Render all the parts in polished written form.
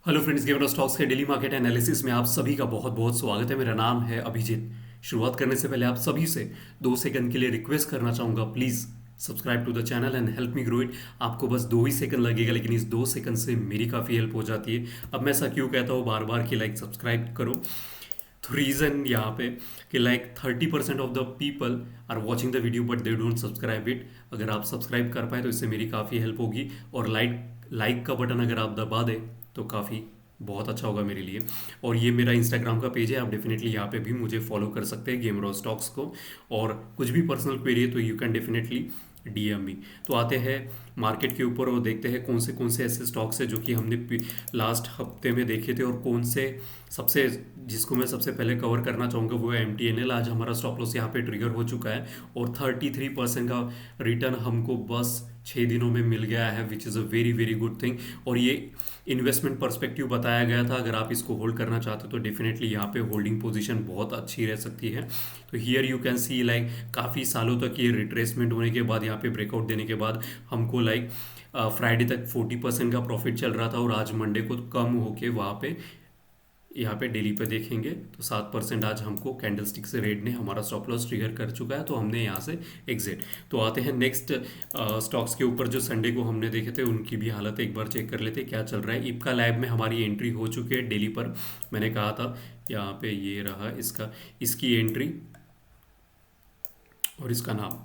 Hello friends, game stocks के daily market analysis में आप सभी का बहुत बहुत स्वागत है। मेरा नाम है अभिजीत। शुरुआत करने से पहले आप सभी से 2 सेकंड के लिए रिक्वेस्ट करना चाहूँगा, please subscribe to the channel and help me grow it. आपको बस 2 ही सेकंड लगेगा, लेकिन इस 2 सेकंड से मेरी काफ़ी हेल्प हो जाती है। अब मैं ऐसा क्यों कहता हूँ बार बार कि लाइक सब्सक्राइब करो, तो रीज़न यहाँ पे कि like 30% of the people are watching the video but they don't subscribe it. अगर आप सब्सक्राइब कर पाए तो इससे मेरी काफ़ी हेल्प होगी, और लाइक का बटन अगर आप दबा दें तो काफ़ी बहुत अच्छा होगा मेरे लिए। और ये मेरा इंस्टाग्राम का पेज है, आप डेफिनेटली यहाँ पे भी मुझे फॉलो कर सकते हैं, गेम स्टॉक्स को। और कुछ भी पर्सनल क्वेरी है तो you can definitely DM me. तो आते हैं मार्केट के ऊपर और देखते हैं कौन से ऐसे स्टॉक्स है जो कि हमने लास्ट हफ्ते में देखे थे, और कौन से सबसे जिसको मैं सबसे पहले कवर करना चाहूँगा वो है MTNL। आज हमारा स्टॉप लॉस यहाँ पे ट्रिगर हो चुका है, और 33% का रिटर्न हमको बस 6 दिनों में मिल गया है, which is a very very good thing. और ये इन्वेस्टमेंट पर्सपेक्टिव बताया गया था, अगर आप इसको होल्ड करना चाहते हो तो डेफिनेटली यहाँ पे होल्डिंग पोजीशन बहुत अच्छी रह सकती है। तो here you can see like काफ़ी सालों तक ये रिट्रेसमेंट होने के बाद, यहाँ पे ब्रेकआउट देने के बाद हमको लाइक फ्राइडे तक 40% का प्रॉफिट चल रहा था, और आज मंडे को कम होके वहाँ पे यहाँ पे डेली पे देखेंगे तो 7% आज हमको कैंडलस्टिक से रेड ने हमारा स्टॉप लॉस ट्रिगर कर चुका है, तो हमने यहाँ से एग्जिट। तो आते हैं नेक्स्ट स्टॉक्स के ऊपर जो संडे को हमने देखे थे, उनकी भी हालत एक बार चेक कर लेते हैं क्या चल रहा है। इप्का लैब में हमारी एंट्री हो चुकी है डेली पर। मैंने कहा था यहाँ पे ये रहा इसकी एंट्री और इसका नाम।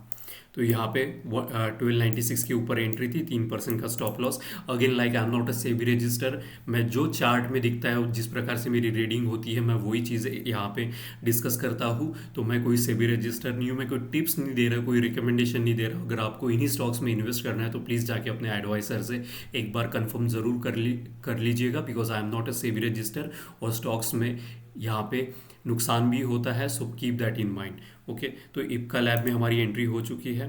तो यहाँ पे 1296 के ऊपर एंट्री थी, 3% का stop loss. Again like I am not a SEBI register, मैं जो चार्ट में दिखता है जिस प्रकार से मेरी रीडिंग होती है मैं वही चीज़ें यहाँ पे डिस्कस करता हूँ। तो मैं कोई सेबी रजिस्टर नहीं हूँ, मैं कोई टिप्स नहीं दे रहा, कोई रिकमेंडेशन नहीं दे रहा। अगर आपको इन्हीं स्टॉक्स में इन्वेस्ट करना है तो प्लीज़ जाके अपने एडवाइसर से एक बार कन्फर्म ज़रूर कर लीजिएगा, because I am not a SEBI register. और स्टॉक्स में यहाँ पे नुकसान भी होता है, so keep that in mind. Okay, तो इप्का लैब में हमारी एंट्री हो चुकी है।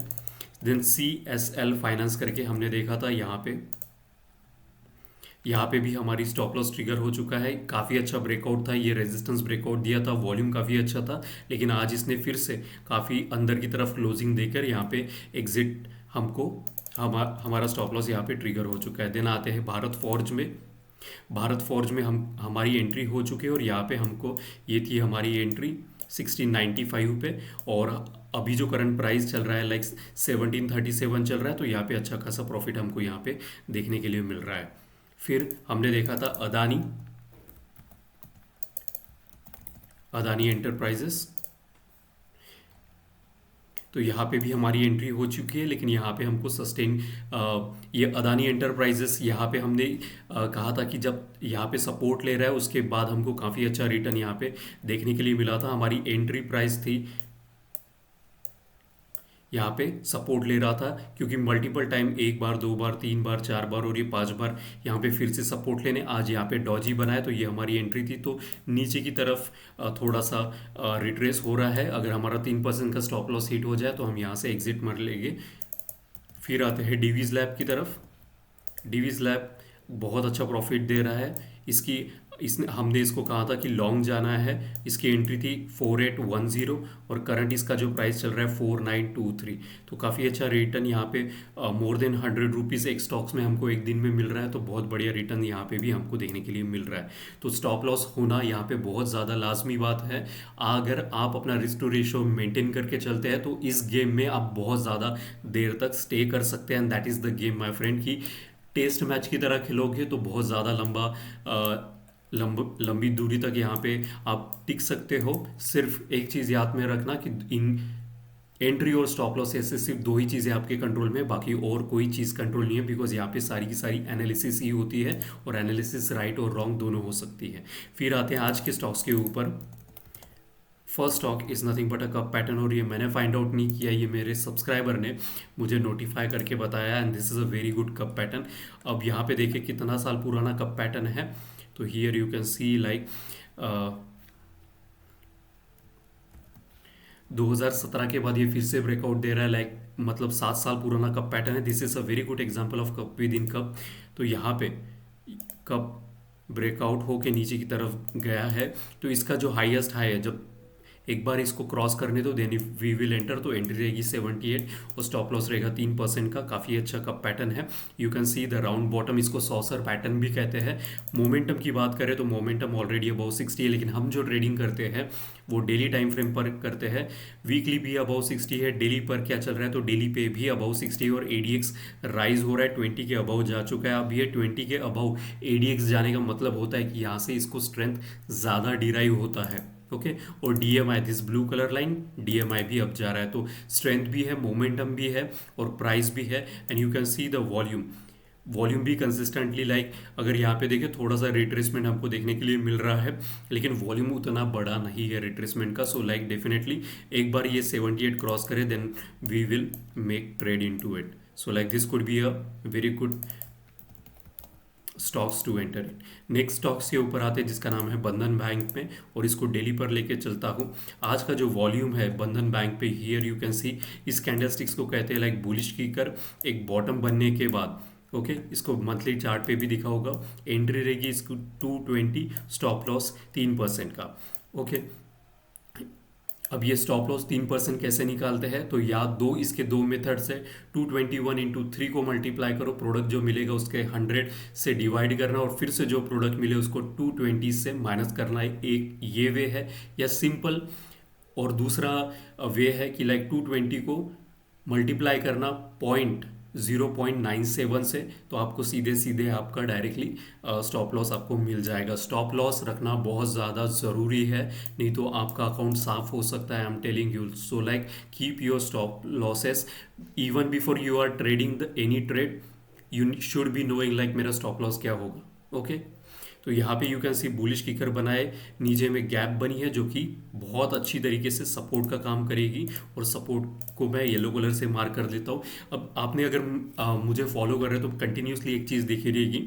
देन CSL फाइनेंस करके हमने देखा था, यहाँ पे भी हमारी स्टॉप लॉस ट्रिगर हो चुका है। काफ़ी अच्छा ब्रेकआउट था, ये रेजिस्टेंस ब्रेकआउट दिया था, वॉल्यूम काफ़ी अच्छा था, लेकिन आज इसने फिर से काफ़ी अंदर की तरफ क्लोजिंग देकर यहाँ पे एग्जिट हमको हमारा स्टॉप लॉस यहाँ पे ट्रिगर हो चुका है। देन आते हैं भारत फॉर्ज में हमारी एंट्री हो चुकी है, और यहाँ पे हमको ये थी हमारी एंट्री 1695 पे। और अभी जो करंट प्राइस चल रहा है लाइक 1737 चल रहा है, तो यहाँ पे अच्छा खासा प्रॉफिट हमको यहाँ पे देखने के लिए मिल रहा है। फिर हमने देखा था अदानी एंटरप्राइजेस। तो यहाँ पे भी हमारी एंट्री हो चुकी है, लेकिन यहाँ पे हमको सस्टेन ये अदानी एंटरप्राइजेस यहाँ पे हमने कहा था कि जब यहाँ पे सपोर्ट ले रहा है उसके बाद हमको काफ़ी अच्छा रिटर्न यहाँ पे देखने के लिए मिला था। हमारी एंट्री प्राइस थी, यहाँ पे सपोर्ट ले रहा था, क्योंकि मल्टीपल टाइम 1 बार 2 बार 3 बार 4 बार और ये 5 बार यहाँ पे फिर से सपोर्ट लेने आज यहाँ पे डॉजी बनाया, तो ये हमारी एंट्री थी। तो नीचे की तरफ थोड़ा सा रिट्रेस हो रहा है, अगर हमारा 3% का स्टॉप लॉस हिट हो जाए तो हम यहाँ से एग्जिट मार लेंगे। फिर आते हैं डिवीज़ लैब की तरफ। डिवीज़ लैब बहुत अच्छा प्रॉफिट दे रहा है। इसकी इसने हमने इसको कहा था कि लॉन्ग जाना है। इसकी एंट्री थी 4810, और करंट इसका जो प्राइस चल रहा है 4923। तो काफ़ी अच्छा रिटर्न यहाँ पे मोर देन 100 रुपीज़ एक स्टॉक्स में हमको एक दिन में मिल रहा है, तो बहुत बढ़िया रिटर्न यहाँ पे भी हमको देखने के लिए मिल रहा है। तो स्टॉप लॉस होना यहाँ पे बहुत ज़्यादा लाजमी बात है। अगर आप अपना रिस्क टू रेशो मेंटेन करके चलते हैं तो इस गेम में आप बहुत ज़्यादा देर तक स्टे कर सकते हैं, and that is the game my friend. की टेस्ट मैच की तरह खेलोगे तो बहुत ज़्यादा लंबी दूरी तक यहाँ पे आप टिक सकते हो। सिर्फ एक चीज़ याद में रखना कि इन एंट्री और स्टॉप लॉस ऐसे सिर्फ 2 ही चीज़ें आपके कंट्रोल में है, बाकी और कोई चीज़ कंट्रोल नहीं है, बिकॉज यहाँ पे सारी की सारी एनालिसिस ही होती है, और एनालिसिस राइट और रॉन्ग दोनों हो सकती है। फिर आते हैं आज के स्टॉक्स के ऊपर। First stock is nothing but a cup pattern, और ये मैंने फाइंड आउट नहीं किया, ये मेरे सब्सक्राइबर ने मुझे नोटिफाई करके बताया, and this is a very good cup pattern. अब यहाँ पे देखिए कितना साल पुराना कप पैटर्न है। तो here you can see like 2017 के बाद ये फिर से ब्रेकआउट दे रहा है, लाइक मतलब 7 साल पुराना कप पैटर्न है। This is a very good example of cup with in cup. तो यहाँ पे कप ब्रेकआउट होके नीचे की तरफ गया है, तो इसका जो हाईएस्ट हाई है, जब एक बार इसको क्रॉस करने दो, देन वी विल एंटर। तो एंट्री रहेगी 78 और स्टॉप लॉस रहेगा 3% का। काफ़ी अच्छा कप पैटर्न है। You can see the round bottom, इसको सॉसर पैटर्न भी कहते हैं। मोमेंटम की बात करें तो मोमेंटम ऑलरेडी अबाउ 60 है, लेकिन हम जो ट्रेडिंग करते हैं वो डेली टाइम फ्रेम पर करते हैं। वीकली भी अबाउ 60 है। डेली पर क्या चल रहा है, तो डेली पे भी अबाउ 60 और एडीएक्स राइज हो रहा है, 20 के अबाउ जा चुका है। अब ये 20 के अबाउ एडीएक्स जाने का मतलब होता है कि यहाँ से इसको स्ट्रेंथ ज़्यादा डिराइव होता है। ओके और DMI, this blue colour line, DMI भी अब जा रहा है। तो स्ट्रेंथ भी है, मोमेंटम भी है और प्राइस भी है। And you can see the volume, volume भी कंसिस्टेंटली लाइक अगर यहाँ पे देखें थोड़ा सा रिट्रेसमेंट हमको देखने के लिए मिल रहा है, लेकिन वॉल्यूम उतना बड़ा नहीं है रिट्रेसमेंट का। सो लाइक डेफिनेटली एक बार ये 78 क्रॉस करे then we will make trade into it. So like this could be a very good stocks to enter in. Next stocks के ऊपर आते हैं जिसका नाम है बंधन बैंक में, और इसको डेली पर लेके चलता हूँ। आज का जो वॉल्यूम है बंधन बैंक पे, हियर यू कैन सी इस कैंडलस्टिक्स को कहते हैं लाइक बुलिश की कर एक बॉटम बनने के बाद। ओके इसको मंथली चार्ट पे भी दिखा होगा। एंट्री रहेगी इसको 220, स्टॉप लॉस 3% का। ओके अब ये स्टॉप लॉस 3% कैसे निकालते हैं, तो या दो इसके दो मेथड से 221 इंटू 3 को मल्टीप्लाई करो, प्रोडक्ट जो मिलेगा उसके 100 से डिवाइड करना और फिर से जो प्रोडक्ट मिले उसको 220 से माइनस करना है। एक ये वे है या सिंपल, और दूसरा वे है कि लाइक 220 को मल्टीप्लाई करना 0.97 से, तो आपको सीधे सीधे आपका डायरेक्टली स्टॉप लॉस आपको मिल जाएगा। स्टॉप लॉस रखना बहुत ज़्यादा ज़रूरी है, नहीं तो आपका अकाउंट साफ हो सकता है। I am telling you. So like keep your stop losses even before you are trading the any trade, you should be knowing like मेरा स्टॉप लॉस क्या होगा। ओके तो यहाँ पे you can see bullish kicker बनाए, नीचे में gap बनी है जो कि बहुत अच्छी तरीके से सपोर्ट का काम करेगी, और सपोर्ट को मैं येलो कलर से मार्क कर देता हूँ। अब आपने अगर मुझे फॉलो कर रहे हो तो कंटिन्यूसली एक चीज़ देखी रहेगी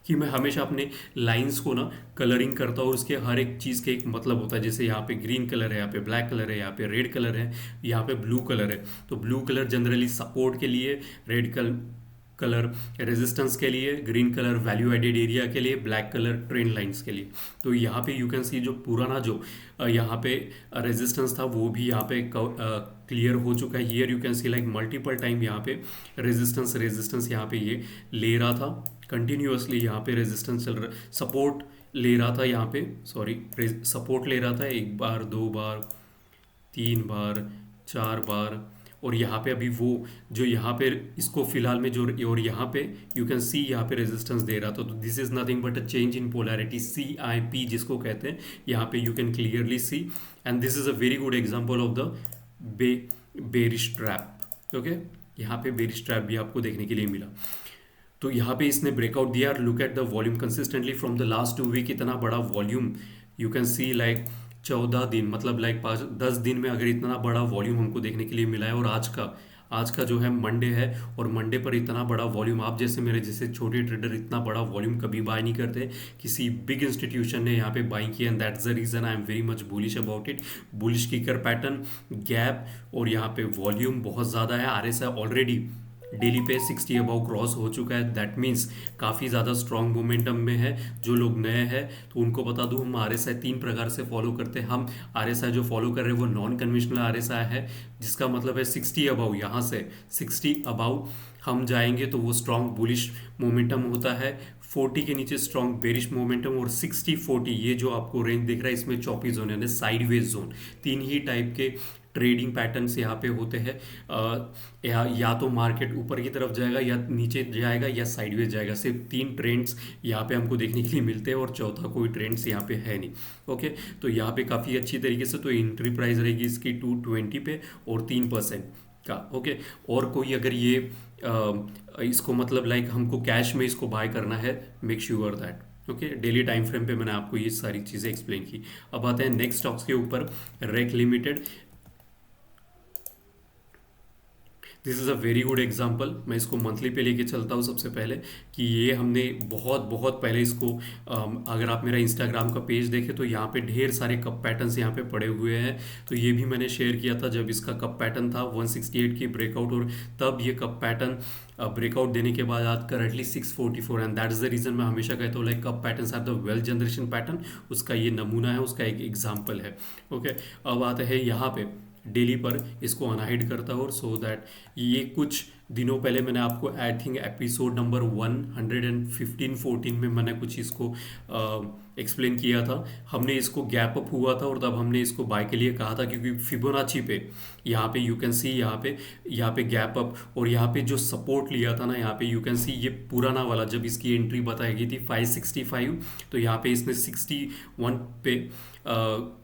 कि मैं हमेशा अपने लाइंस को ना कलरिंग करता हूँ, और उसके हर एक चीज़ के एक मतलब होता है। जैसे यहाँ पे ग्रीन कलर है, यहाँ पे ब्लैक कलर है, यहाँ पे रेड कलर है, यहाँ पे ब्लू कलर है। तो ब्लू कलर जनरली सपोर्ट के लिए, रेड कलर रेजिस्टेंस के लिए, green colour value added area के लिए, ब्लैक कलर ट्रेंड लाइंस के लिए। तो यहाँ पे यू कैन सी जो पुराना जो यहाँ पे रेजिस्टेंस था वो भी यहाँ पे क्लियर हो चुका है। Here you can see like multiple time यहाँ पे रेजिस्टेंस यहाँ पे ये ले रहा था कंटिन्यूअसली, यहाँ पे रेजिस्टेंस चल रहा, सपोर्ट ले रहा था यहाँ पे, सॉरी सपोर्ट ले रहा था 1 बार 2 बार 3 बार 4 बार, और यहाँ पे अभी वो जो यहाँ पे इसको फिलहाल में जो, और यहाँ पे यू कैन सी यहाँ पे रेजिस्टेंस दे रहा था। तो this is nothing but a change in polarity, CIP जिसको कहते हैं, यहाँ पे you can clearly see. And this is a very good example of the bearish trap. Okay यहाँ पे बेरिश ट्रैप भी आपको देखने के लिए मिला। तो यहाँ पे इसने ब्रेकआउट दिया। Look at the volume consistently from the last 2 week, इतना बड़ा volume you can see like 14 दिन, मतलब लाइक 10 दिन में अगर इतना बड़ा वॉल्यूम हमको देखने के लिए मिला है। और आज का जो है मंडे है, और मंडे पर इतना बड़ा वॉल्यूम, आप जैसे मेरे जैसे छोटे ट्रेडर इतना बड़ा वॉल्यूम कभी बाय नहीं करते। किसी बिग इंस्टीट्यूशन ने यहाँ पे बाई किया, and that's the reason I am very much bullish about it. Bullish kicker pattern, gap, और यहाँ पे वॉल्यूम बहुत ज़्यादा है। RSI ऑलरेडी डेली पे 60 अबाउ क्रॉस हो चुका है, दैट मीन्स काफ़ी ज़्यादा स्ट्रॉन्ग मोमेंटम में है। जो लोग नए हैं तो उनको बता दूं, हम RSI 3 प्रकार से फॉलो करते हैं। हम RSI जो फॉलो कर रहे हैं वो नॉन कन्वेंशनल RSI है, जिसका मतलब है 60 अबाउ, यहाँ से 60 अबाउ हम जाएंगे तो वो स्ट्रॉन्ग बुलिश मोमेंटम होता है। 40 के नीचे स्ट्रॉन्ग बेरिश मोमेंटम, और 60-40 ये जो आपको रेंज दिख रहा है इसमें चौपी जोन यानी साइडवेज जोन, 3 ही टाइप के ट्रेडिंग पैटर्न्स यहाँ पे होते हैं। या तो मार्केट ऊपर की तरफ जाएगा, या नीचे जाएगा, या साइडवेज जाएगा। सिर्फ 3 ट्रेंड्स यहाँ पे हमको देखने के लिए मिलते हैं, और चौथा कोई ट्रेंड्स यहाँ पे है नहीं। ओके तो यहाँ पे काफ़ी अच्छी तरीके से, तो एंट्री प्राइस रहेगी इसकी 220 पे और 3% का। ओके और कोई अगर ये इसको मतलब लाइक हमको कैश में इसको बाय करना है, make sure that. Okay daily time frame पे मैंने आपको ये सारी चीज़ें एक्सप्लेन की। अब आते हैं नेक्स्ट स्टॉक्स के ऊपर। REC Limited, this is a very good example. मैं इसको मंथली पे लेके चलता हूँ सबसे पहले, कि ये हमने बहुत बहुत पहले इसको अगर आप मेरा इंस्टाग्राम का पेज देखें तो यहाँ पे ढेर सारे कप पैटर्न्स यहाँ पे पड़े हुए हैं। तो ये भी मैंने शेयर किया था जब इसका कप पैटर्न था 168 की ब्रेकआउट, और तब ये कप पैटर्न ब्रेकआउट देने के बाद आज currently 644, and that is the reason मैं हमेशा कहता हूँ like cup patterns are the wealth generation pattern. उसका ये नमूना है, उसका एक एग्जाम्पल है। ओके, अब आते हैं यहाँ पे डेली पर इसको अनहाइड करता हूँ, सो दैट ये कुछ दिनों पहले मैंने आपको आई थिंक एपिसोड नंबर 115-14 में मैंने कुछ इसको एक्सप्लेन किया था। हमने इसको गैप अप हुआ था और तब हमने इसको बाय के लिए कहा था, क्योंकि फिबोनाची पे यहाँ पे यू कैन सी यहाँ पे गैप अप, और यहाँ पे जो सपोर्ट लिया था ना, यहाँ पे यू कैन सी ये पुराना वाला जब इसकी एंट्री बताई गई थी 565, तो यहाँ पे इसने 61 पे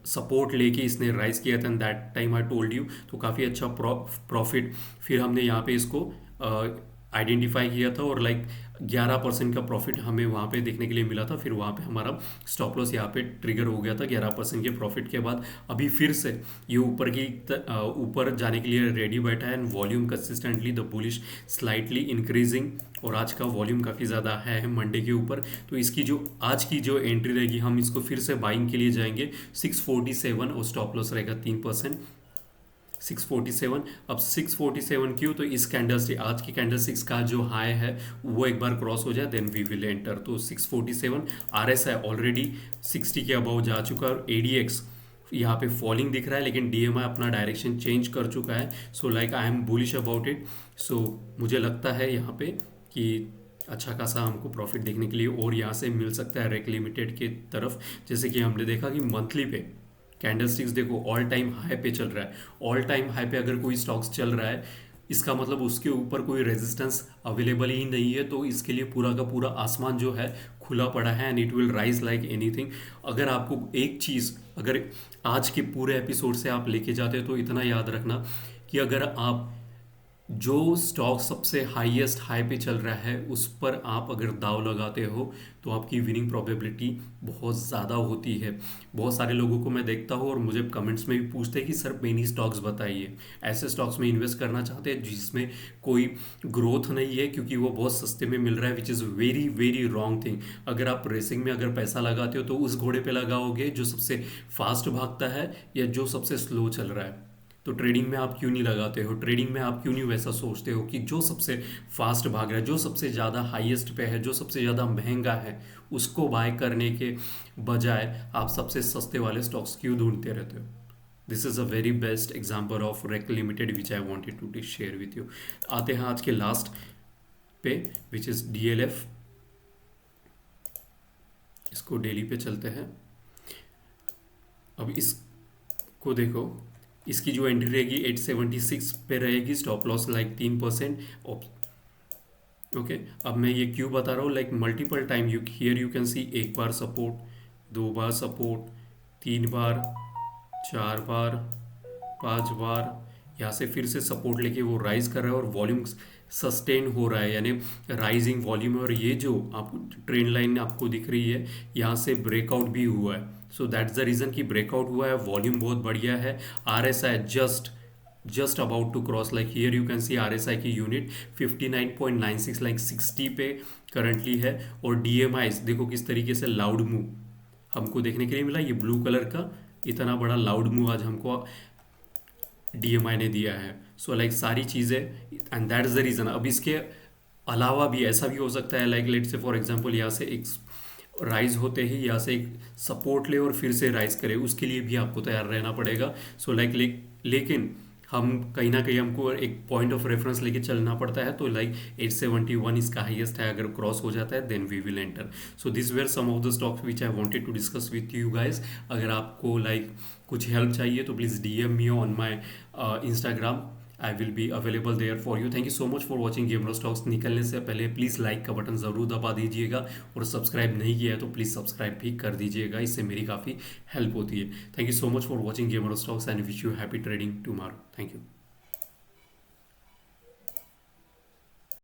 सपोर्ट लेके इसने राइज किया था, and that time I told you, तो काफ़ी अच्छा प्रॉफिट फिर हमने यहाँ पे इसको आइडेंटिफाई किया था, और लाइक 11% का प्रॉफिट हमें वहाँ पे देखने के लिए मिला था। फिर वहाँ पे हमारा स्टॉप लॉस यहाँ पे ट्रिगर हो गया था 11% के प्रॉफिट के बाद। अभी फिर से ये ऊपर जाने के लिए रेडी बैठा है, and volume consistently the bullish slightly increasing, और आज का वॉल्यूम काफ़ी ज़्यादा है मंडे के ऊपर। तो इसकी जो आज की जो एंट्री रहेगी, हम इसको फिर से बाइंग के लिए जाएंगे 647, और स्टॉप लॉस रहेगा 3%। 647, अब 647 क्यों, तो इस कैंडल स्टिक आज की कैंडल स्टिक्स का जो हाई है वो एक बार क्रॉस हो जाए देन वी विल एंटर। तो 647 RSI ऑलरेडी 60 के अबव जा चुका है, और ADX यहाँ पे फॉलिंग दिख रहा है, लेकिन DMI अपना डायरेक्शन चेंज कर चुका है। So like I am bullish about it. So मुझे लगता है यहाँ पे कि अच्छा खासा हमको प्रॉफिट देखने के लिए और यहाँ से मिल सकता है रेक लिमिटेड के तरफ। जैसे कि हमने देखा कि मंथली पे कैंडल स्टिक्स देखो ऑल टाइम हाई पे चल रहा है। ऑल टाइम हाई पे अगर कोई स्टॉक्स चल रहा है, इसका मतलब उसके ऊपर कोई रेजिस्टेंस अवेलेबल ही नहीं है, तो इसके लिए पूरा का पूरा आसमान जो है खुला पड़ा है, and it will rise like anything. अगर आपको एक चीज़ अगर आज के पूरे एपिसोड से आप लेके जाते हो तो इतना याद रखना कि अगर आप जो स्टॉक सबसे हाईएस्ट हाई पे चल रहा है उस पर आप अगर दाव लगाते हो तो आपकी विनिंग प्रोबेबिलिटी बहुत ज़्यादा होती है। बहुत सारे लोगों को मैं देखता हूँ और मुझे कमेंट्स में भी पूछते हैं कि सर पेनी स्टॉक्स बताइए, ऐसे स्टॉक्स में इन्वेस्ट करना चाहते हैं जिसमें कोई ग्रोथ नहीं है क्योंकि वो बहुत सस्ते में मिल रहा है, which is very very wrong thing. अगर आप रेसिंग में अगर पैसा लगाते हो तो उस घोड़े पे लगाओगे जो सबसे फास्ट भागता है या जो सबसे स्लो चल रहा है। तो ट्रेडिंग में आप क्यों नहीं लगाते हो, ट्रेडिंग में आप क्यों नहीं वैसा सोचते हो कि जो सबसे फास्ट भाग रहा है, जो सबसे ज़्यादा हाईएस्ट पे है, जो सबसे ज़्यादा महंगा है, उसको बाय करने के बजाय आप सबसे सस्ते वाले स्टॉक्स क्यों ढूंढते रहते हो। This is a very best example of REC limited which I wanted to share with you. आते हैं आज के लास्ट पे विच इज़ DLF। इसको डेली पे चलते हैं। अब इसको देखो, इसकी जो एंट्री रहेगी 876 पे रहेगी, स्टॉप लॉस लाइक 3%। ओके, अब मैं ये क्यों बता रहा हूँ, like multiple time you can सी एक बार सपोर्ट, 2 बार सपोर्ट, 3 बार, 4 बार, 5 बार, यहाँ से फिर से सपोर्ट लेके वो राइज कर रहा है और वॉल्यूम सस्टेन हो रहा है, यानी राइजिंग वॉल्यूम। और ये जो आपको ट्रेंड लाइन आपको दिख रही है यहाँ से ब्रेकआउट भी हुआ है। सो दैट्स द रीज़न कि ब्रेकआउट हुआ है, वॉल्यूम बहुत बढ़िया है। RSI just about to cross, like here you can see RSI की यूनिट 59.96 लाइक 60 पे करंटली है। और DMI देखो किस तरीके से लाउड मूव हमको देखने के लिए मिला, ये ब्लू कलर का इतना बड़ा लाउड मूव आज हमको DMI ने दिया है। सो लाइक सारी चीज़ें, and that is the reason. अब इसके अलावा भी ऐसा भी हो सकता है, लाइक लेट से फॉर एग्जांपल यहाँ से एक राइज होते ही यहाँ से एक सपोर्ट ले और फिर से राइज करे, उसके लिए भी आपको तैयार रहना पड़ेगा। सो लाइक लेकिन हम कहीं ना कहीं हमको एक पॉइंट ऑफ रेफरेंस लेके चलना पड़ता है। तो लाइक 871 इसका हाईएस्ट है, अगर क्रॉस हो जाता है then we will enter. So this were some of the stocks which I wanted to discuss with you guys. अगर आपको लाइक कुछ हेल्प चाहिए तो please DM me on my Instagram, I will be available there for you. Thank you so much for watching गेमरो stocks. निकलने से पहले please like का बटन ज़रूर दबा दीजिएगा, और सब्सक्राइब नहीं किया है तो प्लीज़ सब्सक्राइब भी कर दीजिएगा, इससे मेरी काफ़ी हेल्प होती है। Thank you so much for watching गेमरो stocks and wish you happy trading tomorrow. Thank you.